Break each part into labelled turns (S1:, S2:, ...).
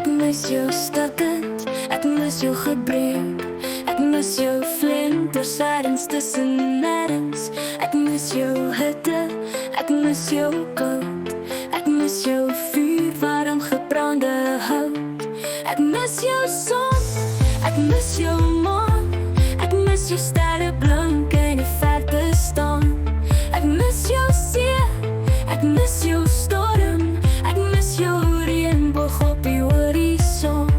S1: Ek mis jou stikkend, ek mis jou gebreek. Ek mis jou flinters ergens tussen nêrens. Ek mis jou hitte, ek mis jou koud. Ek mis jou vuur, warm gebrande hout. Ek mis jou son, ek mis jou maan. Ek mis jou sterre blink in die verte staan. Ek mis jou see, ek mis jou storm. Ek mis jou reënboog op die horison.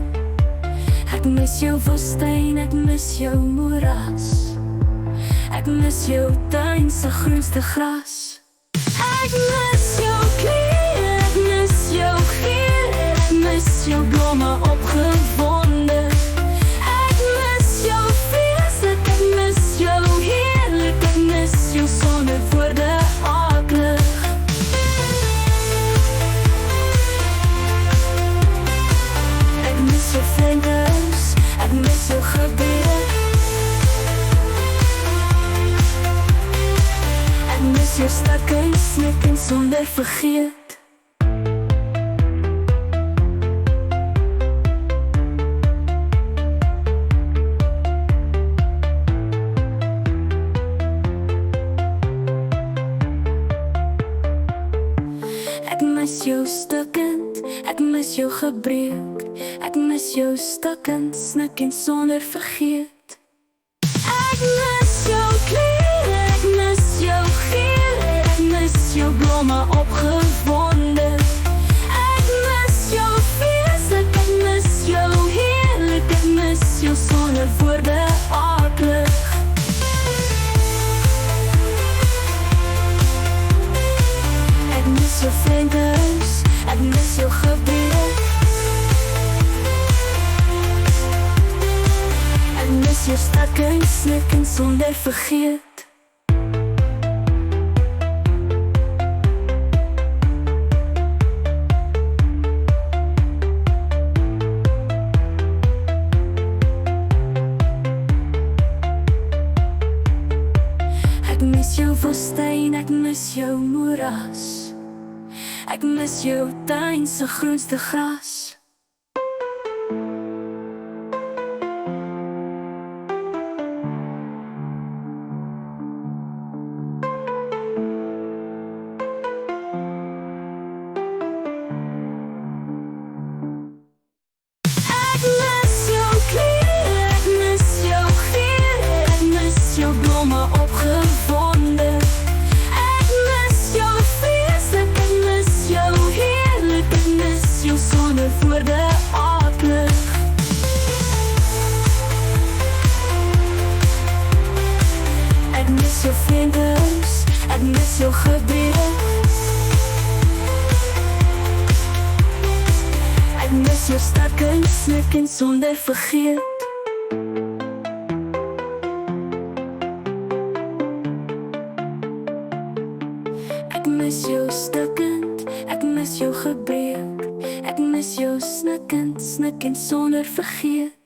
S1: Ek mis jou woestyn, ek mis jou moeras. Ek mis jou tuin se groenste gras. Ek mis jou kleur, ek mis jou geur. Ek mis jou blomme opgewonde. Ek mis jou feeslik, ek mis jou heerlik. Ek mis jou sonder woorde aklig. Ek mis jou vingers, ek mis jou gebede. Ek mis jou stakke snikken sonder vergeet. Ek mis jou stikkend, ek mis jou gebreek. Ek mis jou stikkend, snikken sonder vergeet. Ek mis jou kleur, ek mis jou geur. Ek mis jou blomme opgewonde. Ek mis jou feeslik, ek mis jou heerlik. Ek mis jou sonder woorde aklig. Ek mis jou vingers, ek mis jou gebede. Ek mis jou stakke snikken sonder vergeet. Ek mis jou woestyn, ek mis jou moeras. Ek mis jou tuin se groenste gras. Ek mis jou kleur, ek mis jou geur. Ek mis jou blomme opgewonde. Ek mis jou feeslik, ek mis jou heerlik. Ek mis jou sonder woorde aklig. Ek mis jou vingers, ek mis jou gebede. Ek mis jou stakke snikken sonder vergeet. Ek mis jou stikkend, ek mis jou gebreek. Ek mis jou snikken sonder vergeet.